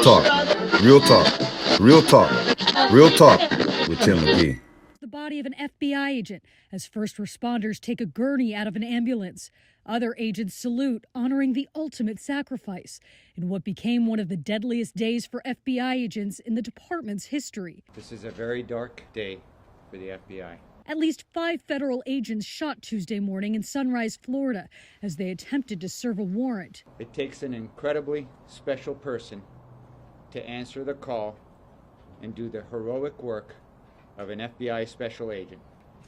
talk, real talk, real talk, real talk with Tim McGee. The body of an FBI agent as first responders take a gurney out of an ambulance. Other agents salute, honoring the ultimate sacrifice in what became one of the deadliest days for FBI agents in the department's history. This is a very dark day for the FBI. At least 5 federal agents shot Tuesday morning in Sunrise, Florida, as they attempted to serve a warrant. It takes an incredibly special person to answer the call and do the heroic work of an FBI special agent.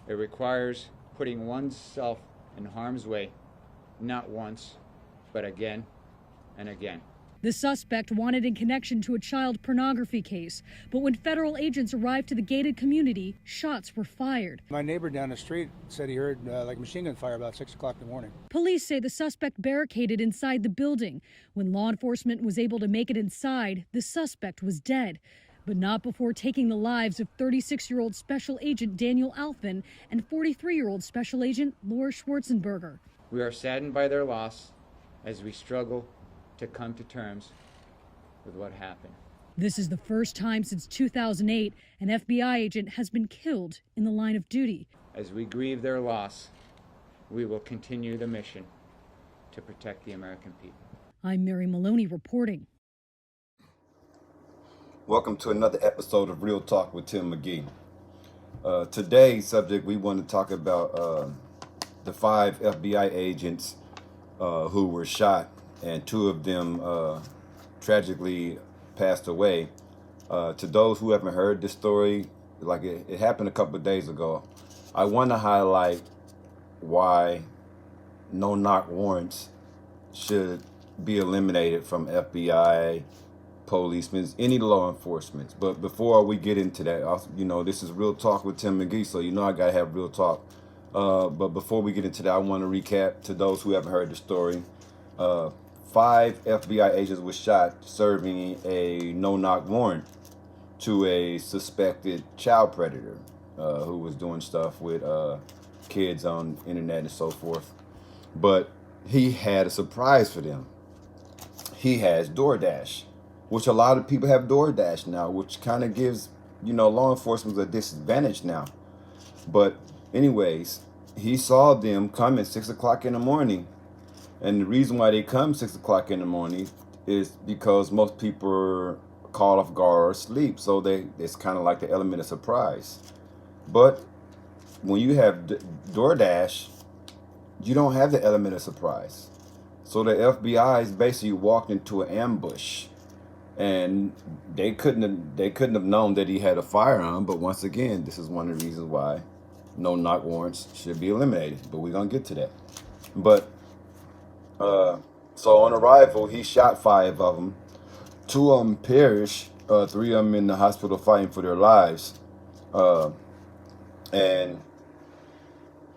It requires putting oneself in harm's way, not once, but again and again. The suspect wanted in connection to a child pornography case, but when federal agents arrived to the gated community, shots were fired. My neighbor down the street said he heard like machine gun fire about 6 o'clock in the morning. Police say the suspect barricaded inside the building. When law enforcement was able to make it inside, the suspect was dead, but not before taking the lives of 36-year-old Special Agent Daniel Alfin and 43-year-old Special Agent Laura Schwarzenberger. We are saddened by their loss as we struggle to come to terms with what happened. This is the first time since 2008 an FBI agent has been killed in the line of duty. As we grieve their loss, we will continue the mission to protect the American people. I'm Mary Maloney reporting. Welcome to another episode of Real Talk with Tim McGee. Today's subject, we want to talk about the 5 FBI agents who were shot, and 2 of them tragically passed away. To those who haven't heard this story, like it happened a couple of days ago, I want to highlight why no-knock warrants should be eliminated from FBI, policemen, any law enforcement. But before we get into that, this is Real Talk with Tim McGee, so I gotta have real talk. But before we get into that, I want to recap to those who haven't heard the story. 5 FBI agents were shot serving a no-knock warrant to a suspected child predator who was doing stuff with kids on the internet and so forth. But he had a surprise for them. He has DoorDash, which a lot of people have DoorDash now, which kind of gives, law enforcement a disadvantage now. But anyways, he saw them come at 6 o'clock in the morning. And the reason why they come 6 o'clock in the morning is because most people are caught off guard or asleep. So it's kind of like the element of surprise. But when you have DoorDash, you don't have the element of surprise. So the FBI basically walked into an ambush. And they couldn't have known that he had a firearm. But once again, this is one of the reasons why no-knock warrants should be eliminated. But we're going to get to that. But so on arrival, he shot 5 of them. 2 of them perished. 3 of them in the hospital fighting for their lives. And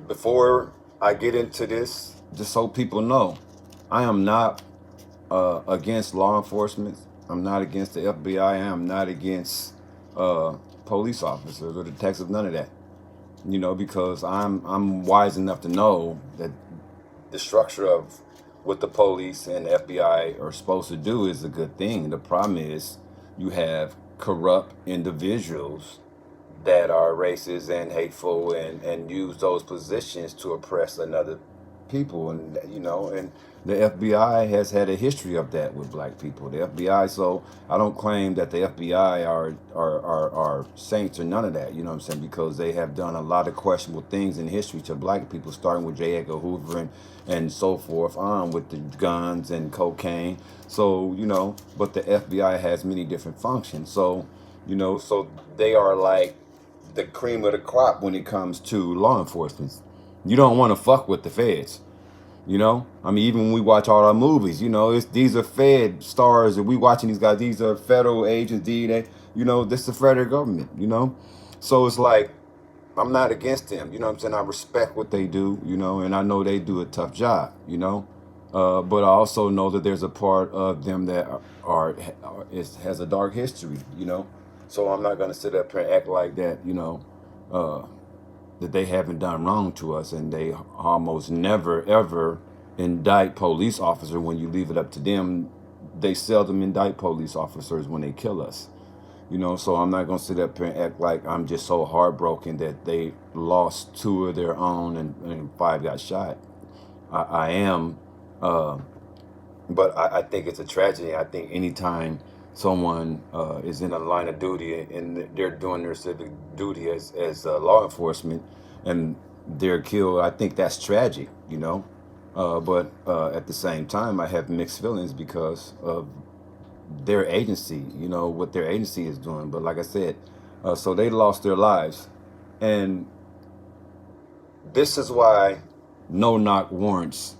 before I get into this, just so people know, I am not against law enforcement. I'm not against the FBI. I am not against police officers or detectives. None of that. Because I'm wise enough to know that the structure of what the police and the FBI are supposed to do is a good thing. The problem is you have corrupt individuals that are racist and hateful and use those positions to oppress another people. And, and the FBI has had a history of that with black people. The FBI, so I don't claim that the FBI are saints or none of that, because they have done a lot of questionable things in history to black people, starting with J. Edgar Hoover and so forth on with the guns and cocaine. So, but the FBI has many different functions. So, so they are like the cream of the crop when it comes to law enforcement. You don't want to fuck with the feds. Even when we watch all our movies, these are Fed stars that we watching these guys. These are federal agents. This is the federal government, So it's like, I'm not against them. I respect what they do, and I know they do a tough job, but I also know that there's a part of them that has a dark history, So I'm not going to sit up here and act like that, that they haven't done wrong to us, and they almost never, ever indict police officer when you leave it up to them they seldom indict police officers when they kill us. You know, so I'm not gonna sit up here and act like I'm just so heartbroken that they lost 2 of their own and 5 got shot. I am, uh, but I think it's a tragedy. I think anytime someone is in a line of duty and they're doing their civic duty as law enforcement and they're killed, I think that's tragic, you know. But at the same time, I have mixed feelings because of their agency, you know, what their agency is doing. But like I said, so they lost their lives. And this is why no-knock warrants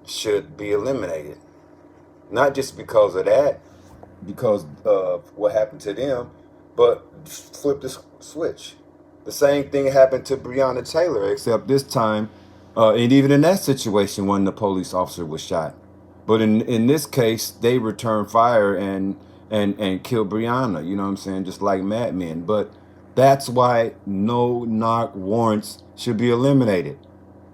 should be eliminated. Not just because of that, because of what happened to them, but flip the switch. The same thing happened to Breonna Taylor, except this time, and even in that situation when the police officer was shot. But in this case, they returned fire and killed Breonna, you know what I'm saying, just like Mad Men. But that's why no-knock warrants should be eliminated.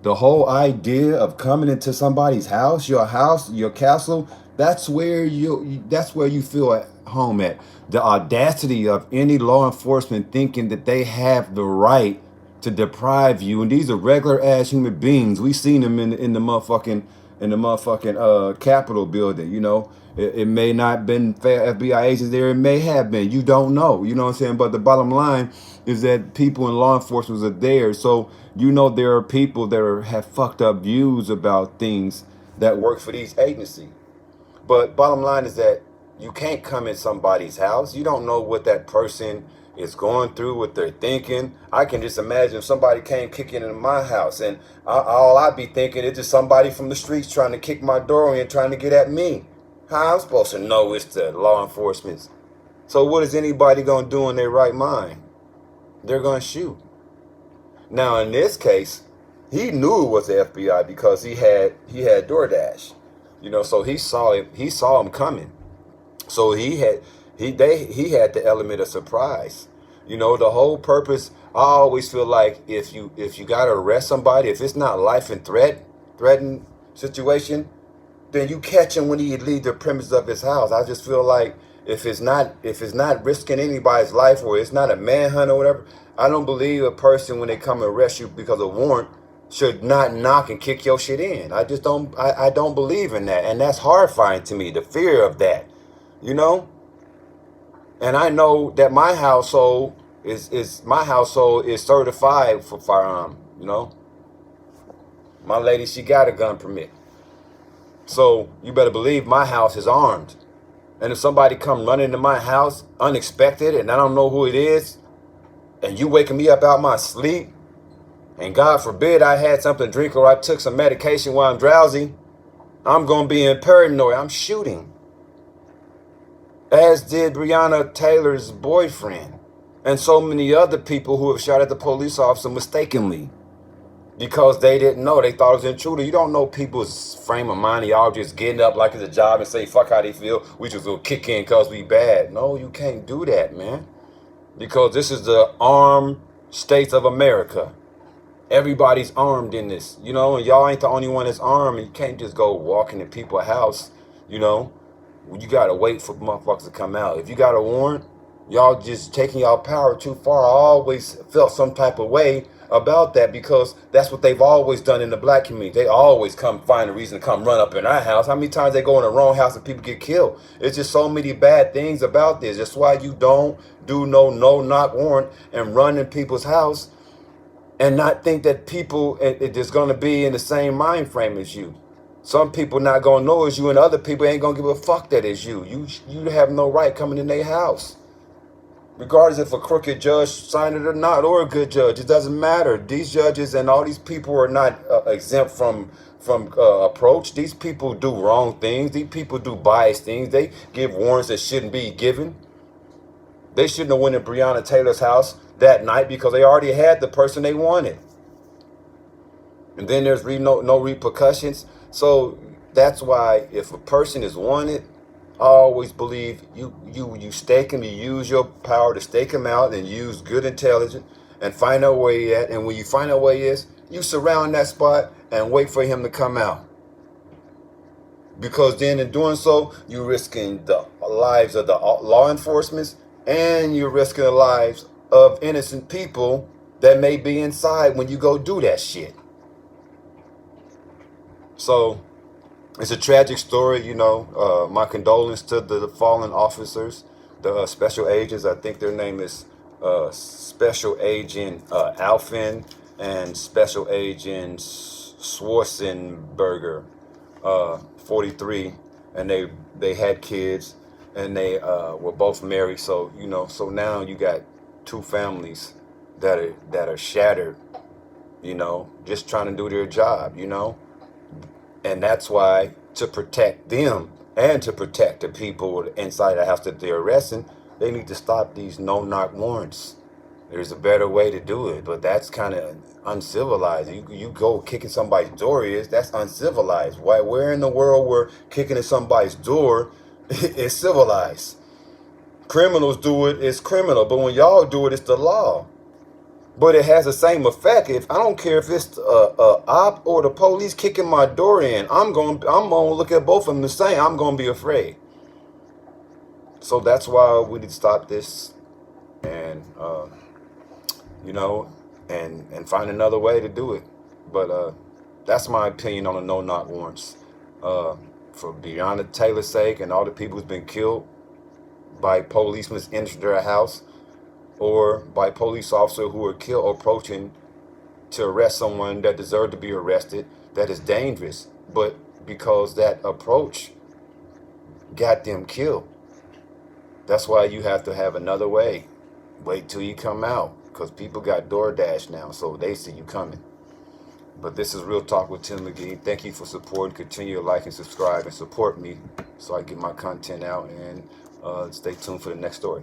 The whole idea of coming into somebody's house, your castle, that's where you feel at home at. The audacity of any law enforcement thinking that they have the right to deprive you, and these are regular ass human beings. We seen them in the motherfucking Capitol building. You know, it may not been fair FBI agents there. It may have been. You don't know. You know what I'm saying? But the bottom line is that people in law enforcement are there. So you know there are people that have fucked up views about things that work for these agencies. But bottom line is that you can't come in somebody's house. You don't know what that person is going through, what they're thinking. I can just imagine if somebody came kicking into my house and all I'd be thinking is just somebody from the streets trying to kick my door in, trying to get at me. How I'm supposed to know it's the law enforcement? So what is anybody going to do in their right mind? They're going to shoot. Now in this case, he knew it was the FBI because he had DoorDash. You know, so he saw him coming. So he had the element of surprise. You know, the whole purpose, I always feel like if you gotta arrest somebody, if it's not life and threatened situation, then you catch him when he leaves the premise of his house. I just feel like if it's not risking anybody's life or it's not a manhunt or whatever, I don't believe a person when they come and arrest you because of warrant should not knock and kick your shit in. I just don't I don't believe in that. And that's horrifying to me, the fear of that. You know? And I know that my household is certified for firearm, you know. My lady, she got a gun permit. So you better believe my house is armed. And if somebody come running into my house unexpected and I don't know who it is, and you waking me up out my sleep, and God forbid I had something to drink or I took some medication while I'm drowsy, I'm going to be in paranoia. I'm shooting. As did Breonna Taylor's boyfriend and so many other people who have shot at the police officer mistakenly because they didn't know. They thought it was an intruder. You don't know people's frame of mind. Y'all just getting up like it's a job and say, fuck how they feel. We just will kick in because we bad. No, you can't do that, man. Because this is the armed states of America. Everybody's armed in this, you know, and y'all ain't the only one that's armed. And you can't just go walking in people's house, you know. You gotta wait for motherfuckers to come out. If you got a warrant, y'all just taking y'all power too far. I always felt some type of way about that because that's what they've always done in the black community. They always come find a reason to come run up in our house. How many times they go in the wrong house and people get killed? It's just so many bad things about this. That's why you don't do no-knock warrant and run in people's house and not think that people is going to be in the same mind frame as you. Some people not going to know it's you and other people ain't going to give a fuck that it's you. You have no right coming in their house. Regardless if a crooked judge signed it or not, or a good judge, it doesn't matter. These judges and all these people are not exempt from approach. These people do wrong things. These people do biased things. They give warrants that shouldn't be given. They shouldn't have went to Breonna Taylor's house that night because they already had the person they wanted. And then there's no repercussions. So that's why if a person is wanted, I always believe you stake him, you use your power to stake him out and use good intelligence and find out where he at. And when you find out where he is, you surround that spot and wait for him to come out. because then in doing so, you're risking the lives of the law enforcement, and you're risking the lives of innocent people that may be inside when you go do that shit. So it's a tragic story, you know. My condolences to the fallen officers, the special agents. I think their name is Special Agent Alfin and Special Agent Schwarzenberger, 43, and they had kids, and they were both married. So you know, so now you got two families that are shattered, you know, just trying to do their job, you know. And that's why, to protect them and to protect the people inside the house that they're arresting, they need to stop these no-knock warrants. There's a better way to do it, but that's kind of uncivilized. You go kicking somebody's door that's uncivilized. Why? Where in the world where kicking in somebody's door is civilized? Criminals do it, it's criminal, but when y'all do it, it's the law. But it has the same effect. If I don't care if it's a op or the police kicking my door in, I'm gonna look at both of them the same. I'm gonna be afraid. So that's why we need to stop this, and you know, and find another way to do it. But that's my opinion on the no-knock warrants. For Breonna Taylor's sake and all the people who's been killed by policemen entering their house, or by police officers who are killed or approaching to arrest someone that deserved to be arrested, that is dangerous, but because that approach got them killed. That's why you have to have another way. Wait till you come out, because people got DoorDash now, so they see you coming. But this is Real Talk with Tim McGee. Thank you for supporting. Continue to like and subscribe and support me so I get my content out, and stay tuned for the next story.